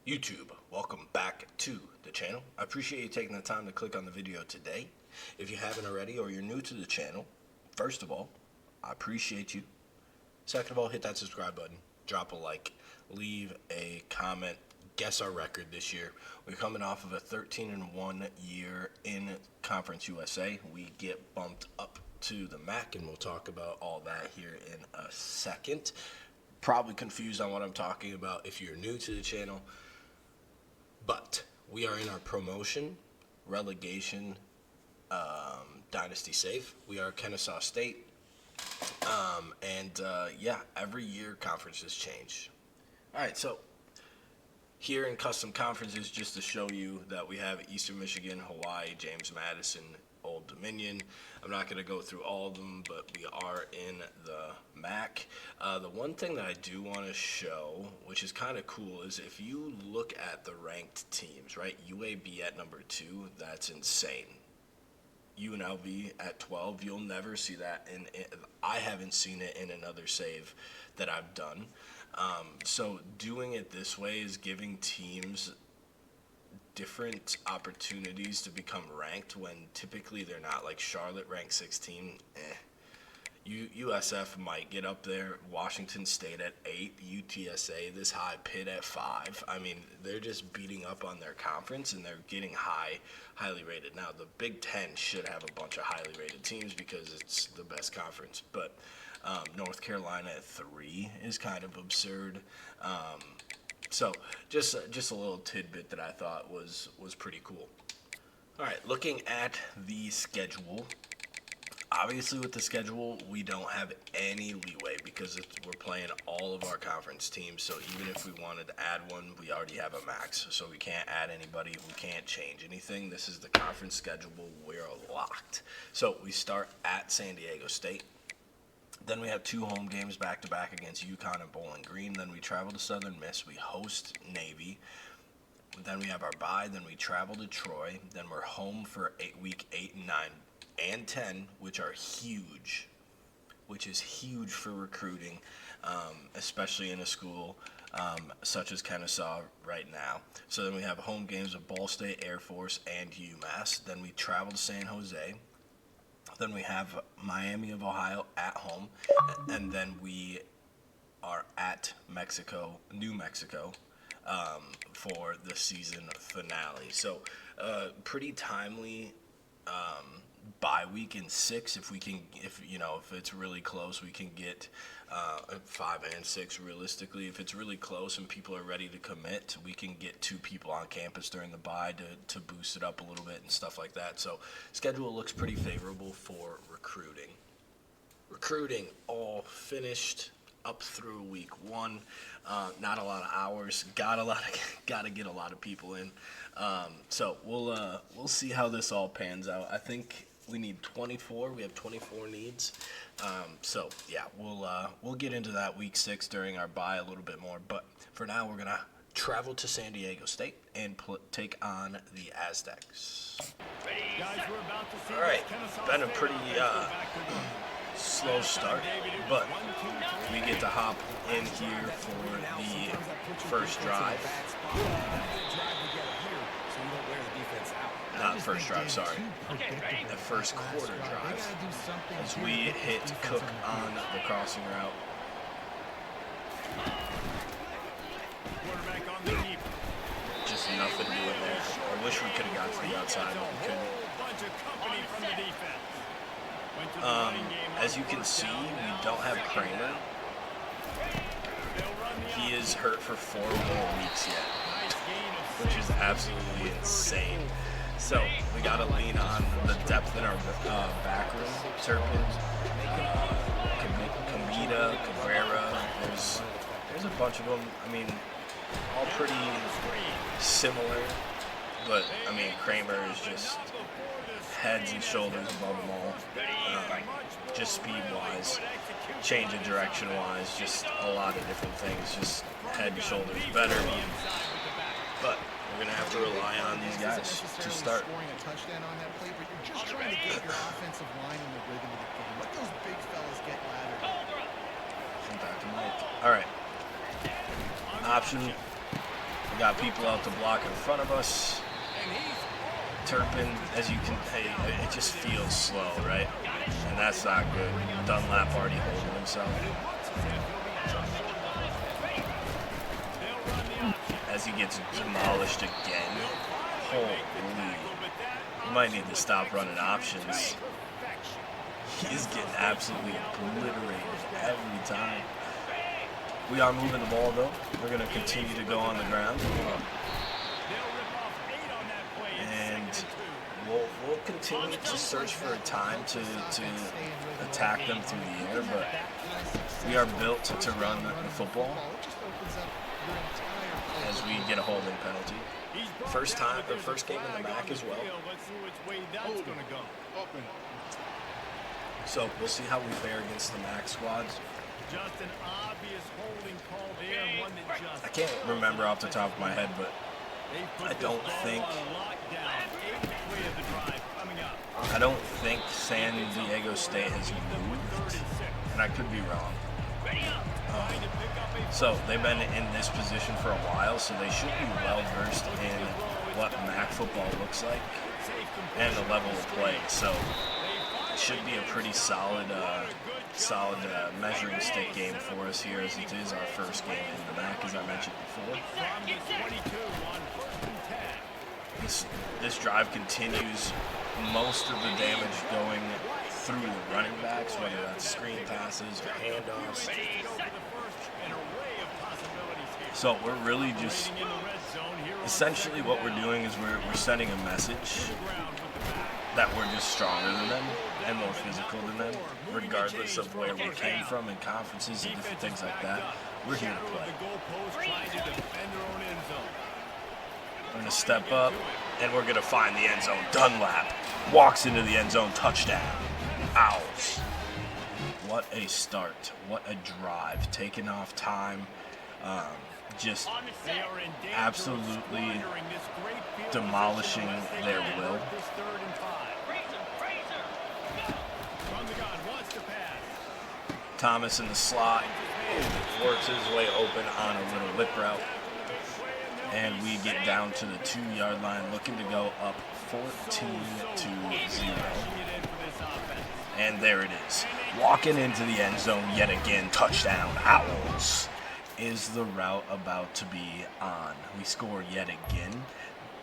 YouTube, welcome back to the channel. I appreciate you taking the time to click on the video today. If you haven't already or you're new to the channel, first of all, I appreciate you. Second of all, hit that subscribe button, drop a like, leave a comment, guess our record this year. We're coming off of a 13-1 year in Conference USA. We get bumped up to the MAC, and we'll talk about all that here in a second. Probably confused on what I'm talking about if you're new to the channel. But we are in our promotion, relegation, dynasty safe. We are Kennesaw State. Yeah, every year conferences change. All right, so here in custom conferences, just to show you that we have Eastern Michigan, Hawaii, James Madison, Old Dominion. I'm not going to go through all of them, but we are in the MAC. The one thing that I do want to show, which is kind of cool, is if you look at the ranked teams, right? UAB at number 2, that's insane. UNLV at 12, you'll never see that. I haven't seen it in another save that I've done. So doing it this way is giving teams different opportunities to become ranked when typically they're not. Like Charlotte ranked 16, USF might get up there, Washington State at 8, UTSA this high, Pitt at 5. I mean, they're just beating up on their conference and they're getting highly rated. Now the Big Ten should have a bunch of highly rated teams because it's the best conference, but North Carolina at 3 is kind of absurd. So just a little tidbit that I thought was pretty cool. All right, looking at the schedule. Obviously, with the schedule, we don't have any leeway because we're playing all of our conference teams. So even if we wanted to add one, we already have a max. So we can't add anybody. We can't change anything. This is the conference schedule. We're locked. So we start at San Diego State. Then we have 2 home games back-to-back against UConn and Bowling Green. Then we travel to Southern Miss. We host Navy. Then we have our bye. Then we travel to Troy. Then we're home for week 8 and 9 and 10, which are huge, which is huge for recruiting, especially in a school such as Kennesaw right now. So then we have home games of Ball State, Air Force, and UMass. Then we travel to San Jose. Then we have Miami of Ohio at home, and then we are at New Mexico, for the season finale. So pretty timely bye week in 6. If it's really close, we can get 5 and 6 realistically. If it's really close and people are ready to commit, we can get 2 people on campus during the bye to boost it up a little bit and stuff like that. So schedule looks pretty favorable for recruiting. Recruiting all finished up through week 1. Not a lot of hours. Got to get a lot of people in. So we'll see how this all pans out. I think we need 24. We have 24 needs. So yeah, we'll get into that week 6 during our bye a little bit more. But for now, we're gonna travel to San Diego State and take on the Aztecs. All right, been a pretty slow start, but we get to hop in here for the first drive. Not first drive, sorry. The first quarter drive. As we hit Cook on the crossing route. Just nothing doing there. I wish we could have got to the outside, but we couldn't. As you can see, we don't have Kramer. He is hurt for 4 more weeks yet, which is absolutely insane. So we got to lean on the depth in our back room. Turpin, Kamita, Cabrera. There's a bunch of them. I mean, all pretty similar, but I mean Kramer is just heads and shoulders above them all. Just speed-wise, change of direction-wise, just a lot of different things. Just head and shoulders better. But we're going to have to rely on these guys to start. Back to Mike. All right. Option got people out to block in front of us. Turpin, as you can, it just feels slow, right? And that's not good. Dunlap already holding himself. As he gets demolished again. Holy. You might need to stop running options. He is getting absolutely obliterated every time. We are moving the ball, though. We're going to continue to go on the ground. And we'll continue to search for a time to attack them through the air, but we are built to run the football as we get a holding penalty. First game in the MAC as well. So we'll see how we fare against the MAC squads. Just an obvious holding call there, one that just... I can't remember off the top of my head, but I don't think San Diego State has moved, and I could be wrong. So they've been in this position for a while, so they should be well versed in what MAC football looks like and the level of play. So it should be a pretty solid measuring stick game for us here, as it is our first game in the MAC, as I mentioned before. This drive continues, most of the damage going through the running backs, whether that's screen passes or handoffs. So we're really just, essentially what we're doing is we're sending a message that we're just stronger than them and more physical than them, regardless of where we came from in conferences and different things like that. We're here to play. We're going to step up, and we're going to find the end zone. Dunlap walks into the end zone, touchdown. Owls. What a start. What a drive. Taking off time. Just absolutely demolishing their will. Thomas in the slot works his way open on a little lip route. And we get down to the 2-yard line, looking to go up 14-0. And there it is. Walking into the end zone yet again. Touchdown. Owls. Is the route about to be on? We score yet again.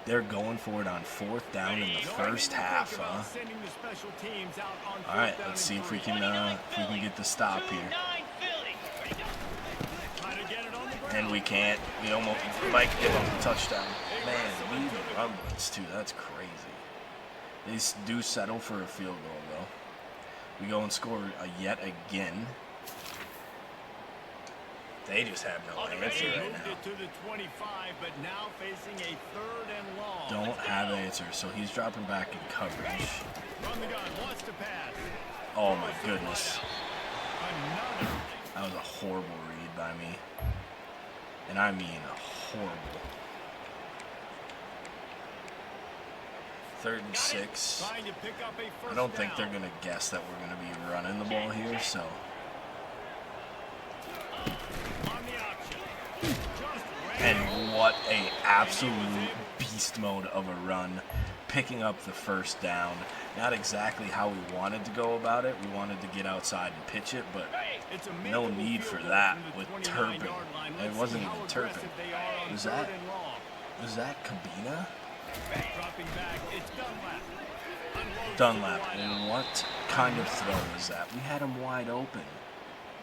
They're going for it on 4th down in the first half, huh? All right, let's see if we can get the stop here. And we can't. We almost might give up the touchdown. Man, we even run blitz too. That's crazy. They do settle for a field goal though. We go and score yet again. They just have no answer right now. Don't have answer, so he's dropping back in coverage. Oh my goodness. That was a horrible read by me. And I mean horrible. 3rd and 6. I don't think they're going to guess that we're going to be running the ball here, so... And what a absolute beast mode of a run, picking up the first down. Not exactly how we wanted to go about it. We wanted to get outside and pitch it, but no need for that with Turpin. It wasn't even Turpin. Was that Cabina? Dunlap. And what kind of throw was that? We had him wide open.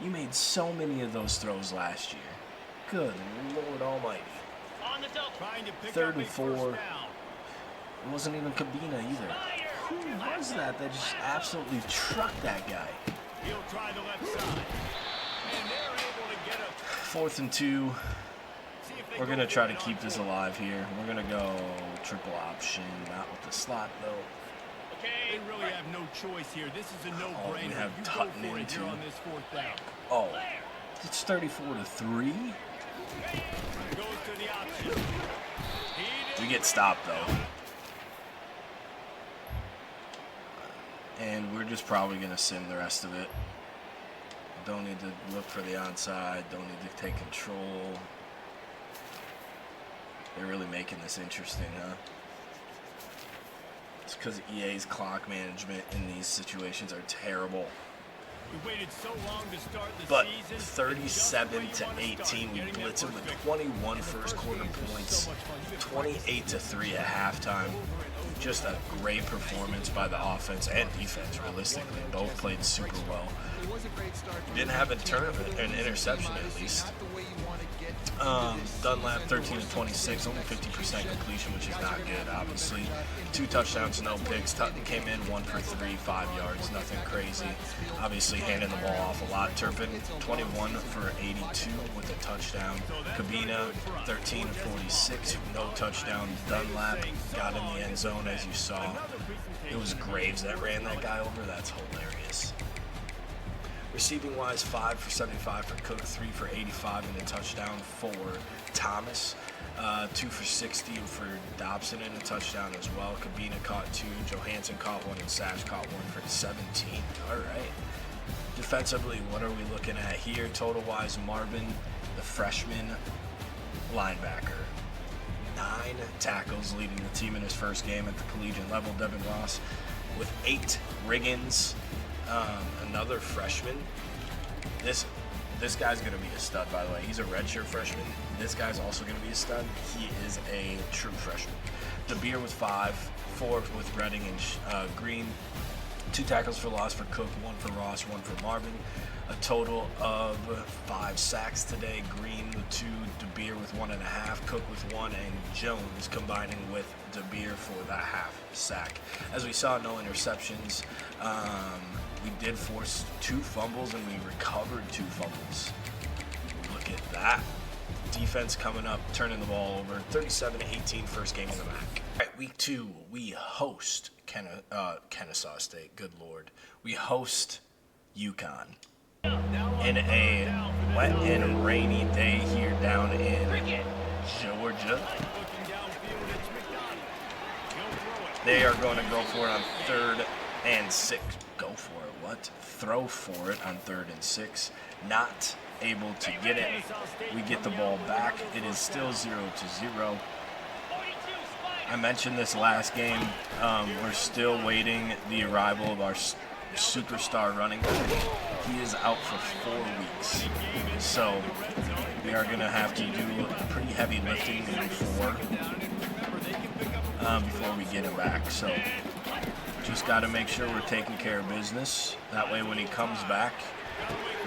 You made so many of those throws last year. Good Lord Almighty. 3rd and 4. It wasn't even Cabina either. Who was that just absolutely trucked that guy? 4th and 2. We're going to try to keep this alive here. We're going to go triple option, not with the slot though. They really have no choice here. This is a no-brainer. Oh, we have Tutton into. Oh, it's 34-3. We get stopped though. And we're just probably going to sim the rest of it. Don't need to look for the onside. Don't need to take control. They're really making this interesting, huh? It's because EA's clock management in these situations are terrible. We waited so long to start the But season. 37 to 18, we blitz them with 21 first quarter points, 28 to 3 at halftime. Just a great performance by the offense and defense. Realistically, both played super well. Didn't have an interception at least. Dunlap 13 to 26, only 50% completion, which is not good, obviously. 2 touchdowns, no picks. Tutton came in 1 for 3, 5 yards, nothing crazy. Obviously handing the ball off a lot. Turpin 21 for 82 with a touchdown. Cabina 13 to 46, no touchdown. Dunlap got in the end zone, as you saw. It was Graves that ran that guy over. That's hilarious. Receiving wise, 5 for 75 for Cook, 3 for 85 and a touchdown for Thomas. 2 for 60 for Dobson and a touchdown as well. Cabina caught 2, Johansson caught 1, and Sash caught 1 for 17. All right. Defensively, what are we looking at here? Total wise, Marvin, the freshman linebacker. 9 tackles, leading the team in his first game at the collegiate level. Devin Ross with 8. Riggins, another freshman. This guy's going to be a stud, by the way. He's a redshirt freshman. This guy's also going to be a stud. He is a true freshman. DeBeer with 5, 4 with Redding and Green. 2 tackles for loss for Cook, 1 for Ross, 1 for Marvin. A total of 5 sacks today. Green with 2, DeBeer with 1.5, Cook with 1, and Jones combining with DeBeer for the half sack. As we saw, no interceptions. We did force 2 fumbles and we recovered 2 fumbles. Look at that. Defense coming up, turning the ball over. 37-18, first game in the MAC. All right, week 2, we host Kennesaw State. Good Lord. We host UConn in a wet and rainy day here down in Georgia. They are going to go for it on 3rd and 6. Go for it. What? Throw for it on 3rd and 6. Not able to get it. We get the ball back. It is still 0-0. I mentioned this last game. We're still waiting the arrival of our superstar running back. He is out for 4 weeks. So we are going to have to do pretty heavy lifting before we get him back. So just got to make sure we're taking care of business. That way when he comes back,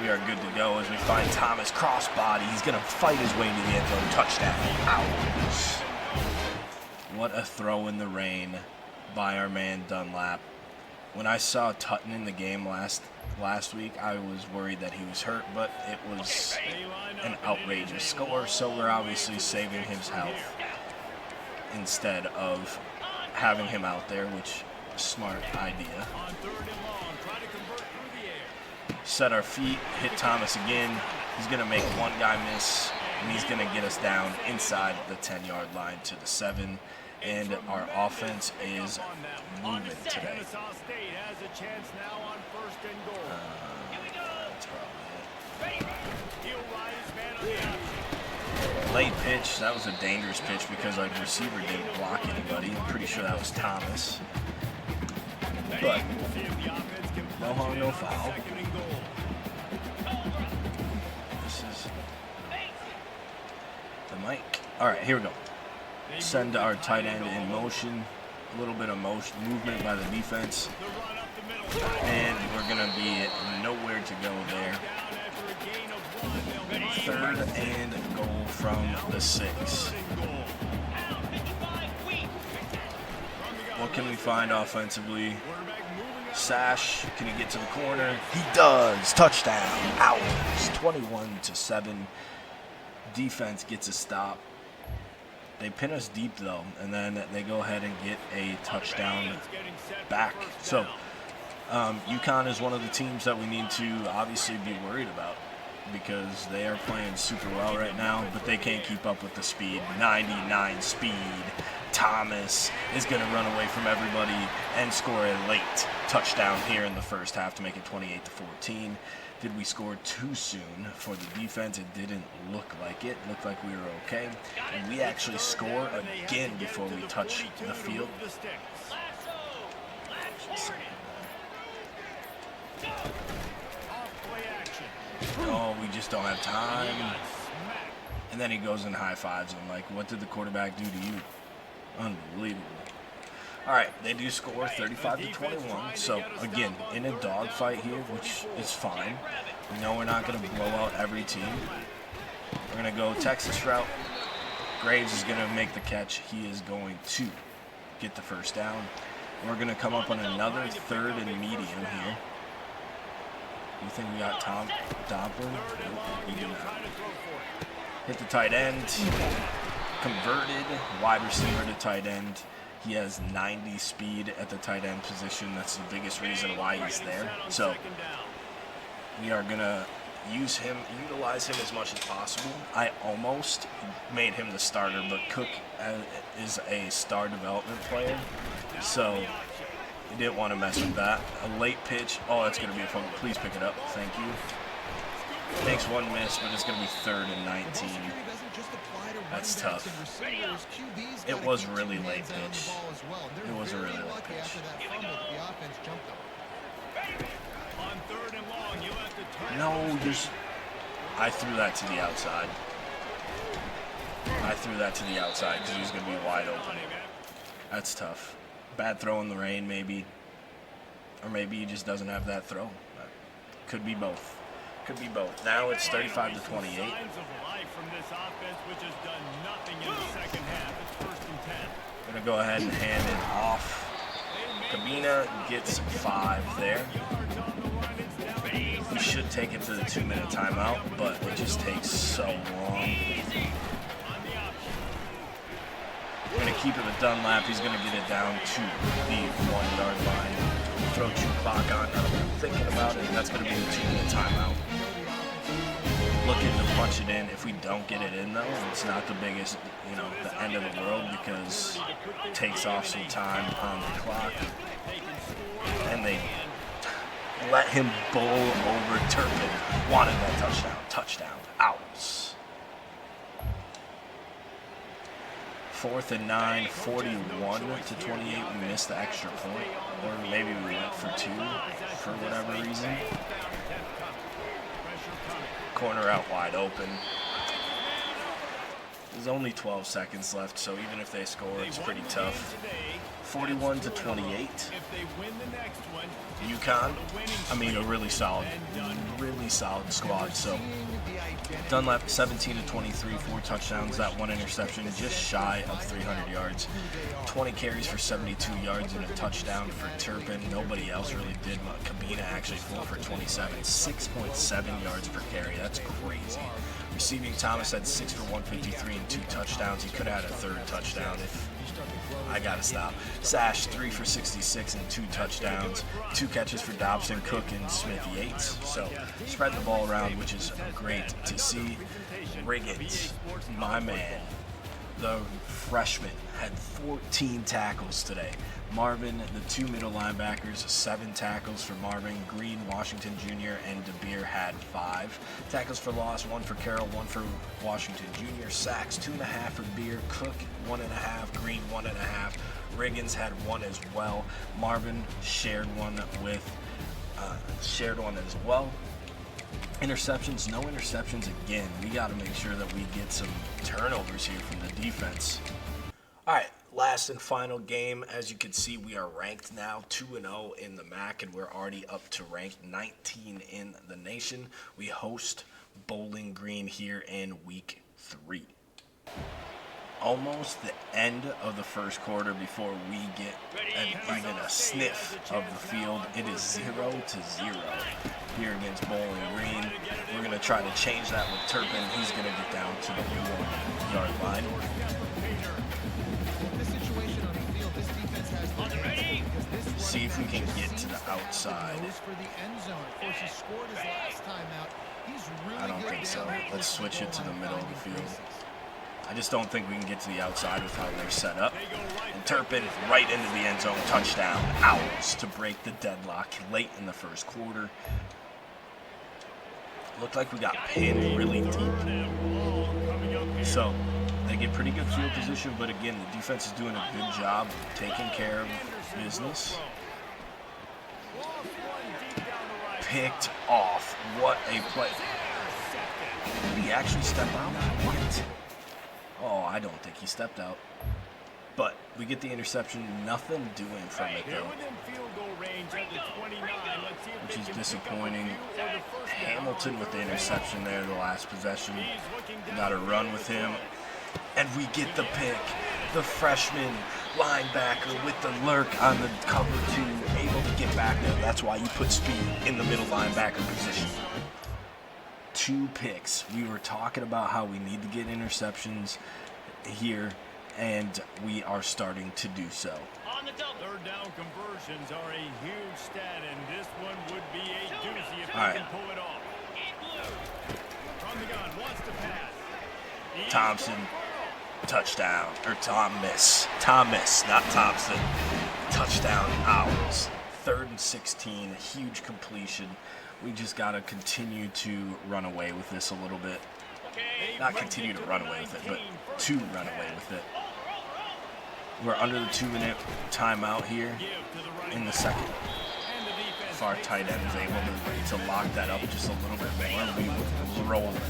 we are good to go. As we find Thomas crossbody, he's going to fight his way to the end zone. Touchdown. Ouch. What a throw in the rain by our man Dunlap. When I saw Tutton in the game last week, I was worried that he was hurt, but it was an outrageous score, so we're obviously saving his health instead of having him out there, which is a smart idea. Set our feet, hit Thomas again. He's going to make one guy miss, and he's going to get us down inside the 10-yard line to the 7. And our offense is moving today. That's probably it. Late pitch. That was a dangerous pitch because our receiver didn't block anybody. I'm pretty sure that was Thomas. But no harm, no foul. This is the mic. All right, here we go. Send our tight end in motion. A little bit of movement by the defense. And we're going to be nowhere to go there. 3rd and goal from the 6. What can we find offensively? Sash, can he get to the corner? He does. Touchdown. Owls. 21-7. Defense gets a stop. They pin us deep, though, and then they go ahead and get a touchdown back. So UConn is one of the teams that we need to obviously be worried about because they are playing super well right now, but they can't keep up with the speed. 99 speed. Thomas is going to run away from everybody and score a late touchdown here in the first half to make it 28-14. Did we score too soon for the defense? It didn't look like it. Looked like we were okay. And we actually score again before we touch the field. Oh, we just don't have time. And then he goes and high fives him. Like, what did the quarterback do to you? Unbelievable. All right, they do score 35-21. So, again, in a dogfight here, which is fine. We know we're not going to blow out every team. We're going to go Texas route. Graves is going to make the catch. He is going to get the first down. We're going to come up on another 3rd and medium here. You think we got Tom Doppler? Nope, we do not. Hit the tight end. Converted. Wide receiver to tight end. He has 90 speed at the tight end position. That's the biggest reason why he's there. So we are going to utilize him as much as possible. I almost made him the starter, but Cook is a star development player. So you didn't want to mess with that. A late pitch. Oh, that's going to be a fumble. Please pick it up. Thank you. Makes one miss, but it's going to be 3rd and 19. That's tough. It was really late pitch. It was a really late pitch. No, just I threw that to the outside. I threw that to the outside because he was going to be wide open. That's tough. Bad throw in the rain, maybe. Or maybe he just doesn't have that throw. Could be both. Could be both. Now it's 35-28. We're going to go ahead and hand it off. Cabina gets 5 there. We should take it to the 2-minute timeout, but it just takes so long. We're going to keep it with Dunlap. He's going to get it down to the 1-yard line. Throw 2 clock on. I'm thinking about it, and that's going to be the 2-minute timeout. Looking to punch it in. If we don't get it in, though, it's not the biggest, the end of the world because it takes off some time on the clock. And they let him bowl over Turpin. Wanted that touchdown. Touchdown. Owls. 4th and 9, 41-28. We missed the extra point. Or maybe we went for 2 for whatever reason. Corner out wide open. There's only 12 seconds left, so even if they score, it's pretty tough. 41-28. UConn, a really solid squad. So Dunlap 17-23, 4 touchdowns, that 1 interception, just shy of 300 yards. 20 carries for 72 yards and a touchdown for Turpin. Nobody else really did much. Cabina actually 4 for 27, 6.7 yards per carry. That's crazy. Receiving, Thomas had 6 for 153 and 2 touchdowns. He could have had a 3rd touchdown if I gotta stop. Sash 3 for 66 and 2 touchdowns. 2 catches for Dobson, Cook, and Smith Yates. So spread the ball around, which is great to see. Riggins, my man, the freshman, had 14 tackles today. Marvin, the 2 middle linebackers, 7 tackles for Marvin. Green, Washington Jr., and DeBeer had 5. Tackles for loss, 1 for Carroll, 1 for Washington Jr. Sacks, 2.5 for Beer. Cook, 1.5. Green, 1.5. Riggins had 1 as well. Marvin shared one as well. Interceptions, no interceptions again. We got to make sure that we get some turnovers here from the defense. All right, last and final game. As you can see, we are ranked now 2-0 in the MAC, and we're already up to rank 19 in the nation. We host Bowling Green here in week 3. Almost the end of the first quarter before we get even a sniff of the field. It is 0-0 here against Bowling Green. We're going to try to change that with Turpin. He's going to get down to the 1-yard line. See if we can get to the outside. I don't think so. Let's switch it to the middle of the field. I just don't think we can get to the outside with how they're set up. And Turpin right into the end zone. Touchdown. Owls to break the deadlock late in the first quarter. Looked like we got pinned really deep. So they get pretty good field position, but again, the defense is doing a good job taking care of business. Picked off. What a play. Did he actually step out? What? Oh, I don't think he stepped out. But we get the interception. Nothing doing from it, though, which is disappointing. Hamilton with the interception there, the last possession. Got a run with him. And we get the pick. The freshman linebacker with the lurk on the cover 2, able to get back there. That's why you put speed in the middle linebacker position. 2 picks. We were talking about how we need to get interceptions here, and we are starting to do so. Third down conversions are a huge stat, and this one would be a doozy if All they right. can pull it off. From the gun, wants to pass. Thompson, touchdown, or Thomas, not Thompson. Touchdown, Owls. 3rd and 16, huge completion. We just got to continue to run away with this a little bit. Not continue to run away with it, but to run away with it. We're under the 2-minute timeout here in the second. If our tight end is able to lock that up just a little bit more, we will roll it.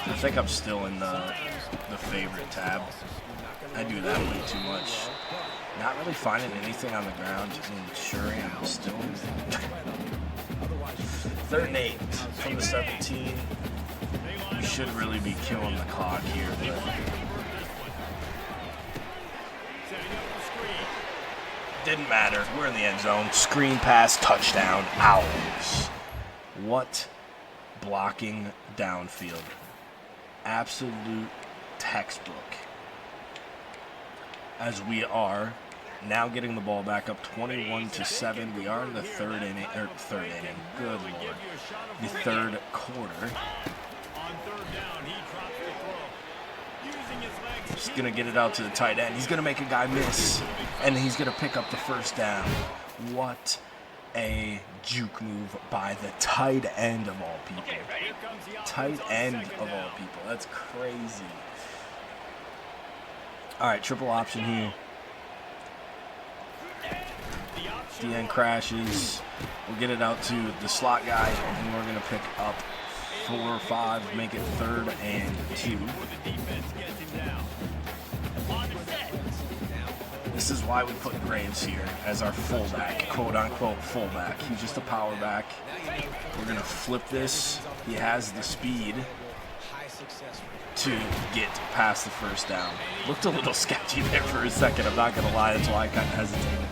I think I'm still in the favorite tab. I do that way too much. Not really finding anything on the ground and ensuring I'm still in it. 3rd and 8 from the 17. We should really be killing the clock here, but didn't matter. We're in the end zone. Screen pass, touchdown, Owls. What blocking downfield. Absolute textbook. As we are now getting the ball back up 21-7. We are in the third inning. Good Lord. The 3rd quarter. Just going to get it out to the tight end. He's going to make a guy miss, and he's going to pick up the 1st down. What a juke move by the tight end of all people. Tight end of all people. That's crazy. All right, triple option here. The end crashes. We'll get it out to the slot guy, and we're going to pick up 4 or 5, make it 3rd and 2. This is why we put Graves here as our fullback, quote-unquote fullback. He's just a power back. We're going to flip this. He has the speed to get past the 1st down. Looked a little sketchy there for a second. I'm not going to lie. That's why I kind of hesitated.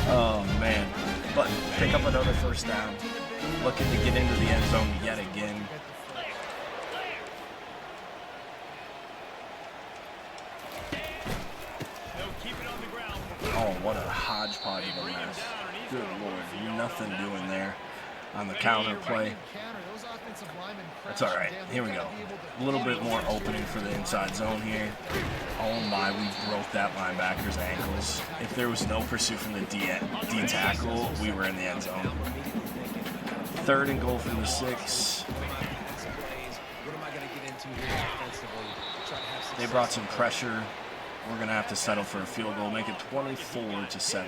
Oh, man. But pick up another 1st down. Looking to get into the end zone yet again. Oh, what a hodgepodge of a mess. Good Lord. Nothing doing there on the counter play. That's all right. Here we go. A little bit more opening for the inside zone here. Oh my, we broke that linebacker's ankles. If there was no pursuit from the D tackle, we were in the end zone. 3rd and goal from the 6. They brought some pressure. We're going to have to settle for a field goal, make it 24-7.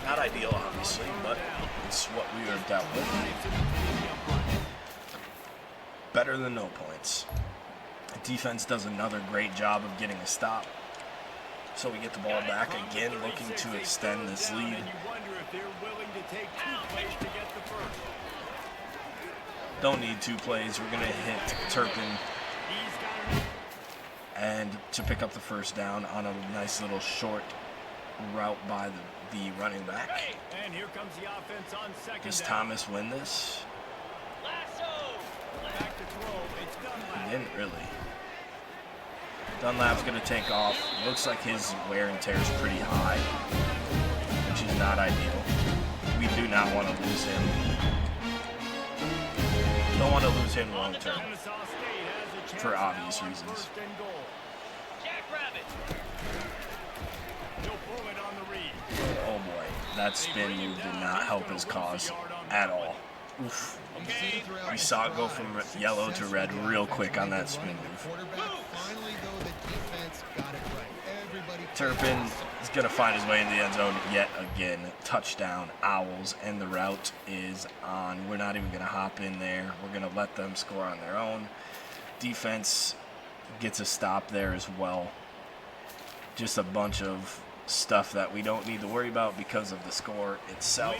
Not ideal, obviously, but it's what we are dealt with. Better than no points. The defense does another great job of getting a stop. So we get the ball back again, looking to extend this lead. Don't need 2 plays. We're going to hit Turpin. And to pick up the 1st down on a nice little short route by the running back. And here comes the offense on 2nd Does down. Thomas win this? Back to throw. It's Dunlap. He didn't really. Dunlap's going to take off. Looks like his wear and tear is pretty high, which is not ideal. We do not want to lose him. Don't want to lose him long term, Kennesaw State has a chance for now obvious on reasons. 1st and goal. He'll pull it on the read. Oh boy, that spin move did not help his cause at all. Oof. We saw it go from yellow to red real quick on that spin move. Turpin is going to find his way in the end zone yet again. Touchdown, Owls, and the route is on. We're not even going to hop in there. We're going to let them score on their own. Defense gets a stop there as well. Just a bunch of stuff that we don't need to worry about because of the score itself.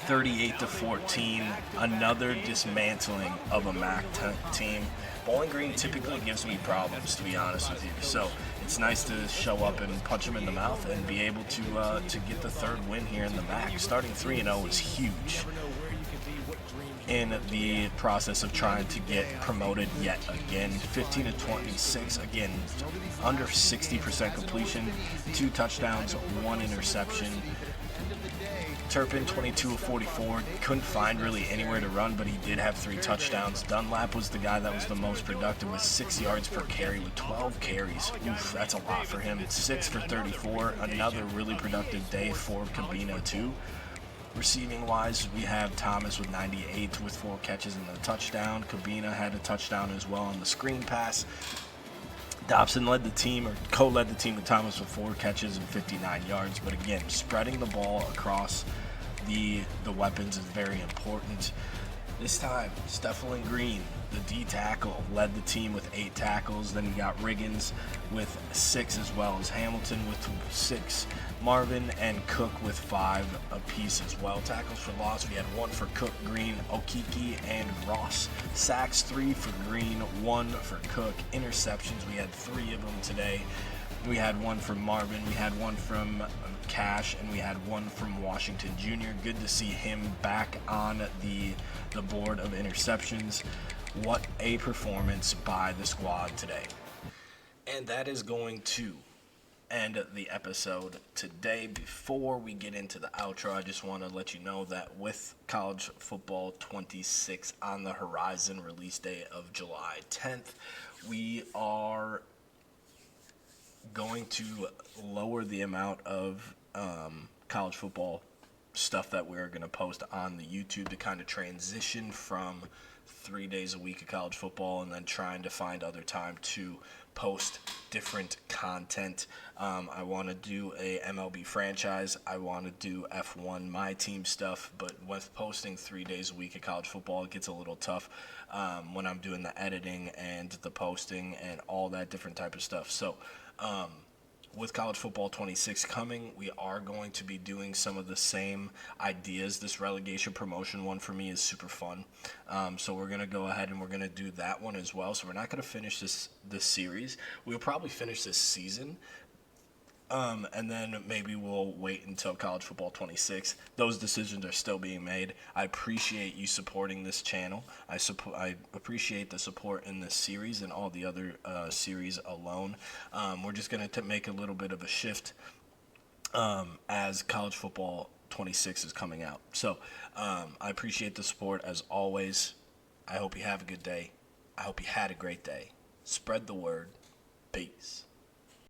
38-14, another dismantling of a MAC team. Bowling Green typically gives me problems, to be honest with you. So it's nice to show up and punch them in the mouth and be able to get the third win here in the MAC. Starting 3-0 is huge in the process of trying to get promoted yet again. 15-26, again, under 60% completion, 2 touchdowns, 1 interception. Turpin, 22-44, couldn't find really anywhere to run, but he did have 3 touchdowns. Dunlap was the guy that was the most productive with 6 yards per carry with 12 carries. Oof, that's a lot for him. 6 for 34, another really productive day for Cabina too. Receiving wise, we have Thomas with 98 with 4 catches and a touchdown. Cabina had a touchdown as well on the screen pass. Dobson led the team, or co-led the team with Thomas with 4 catches and 59 yards. But again, spreading the ball across the weapons is very important. This time, Stefan Green, the D tackle, led the team with 8 tackles. Then you got Riggins with 6, as well as Hamilton with 6. Marvin and Cook with 5 apiece as well. Tackles for loss, we had 1 for Cook, Green, Okiki, and Ross. Sacks, 3 for Green, 1 for Cook. Interceptions, we had 3 of them today. We had 1 from Marvin, we had 1 from Cash, and we had 1 from Washington Jr. Good to see him back on the board of interceptions. What a performance by the squad today. And that is going to end the episode today. Before we get into the outro, I just want to let you know that with College Football 26 on the horizon, release day of July 10th, we are going to lower the amount of college football stuff that we're going to post on the YouTube to kind of transition from 3 days a week of college football and then trying to find other time to post different content. I want to do a MLB franchise. I want to do F1 my team stuff, but with posting 3 days a week of college football, it gets a little tough when I'm doing the editing and the posting and all that different type of stuff. So with College Football 26 coming, we are going to be doing some of the same ideas. This relegation promotion one for me is super fun. So we're going to go ahead and we're going to do that one as well. So we're not going to finish this series. We'll probably finish this season. And then maybe we'll wait until College Football 26. Those decisions are still being made. I appreciate you supporting this channel. I appreciate the support in this series and all the other series alone. We're just going to make a little bit of a shift as College Football 26 is coming out. So I appreciate the support as always. I hope you have a good day. I hope you had a great day. Spread the word. Peace.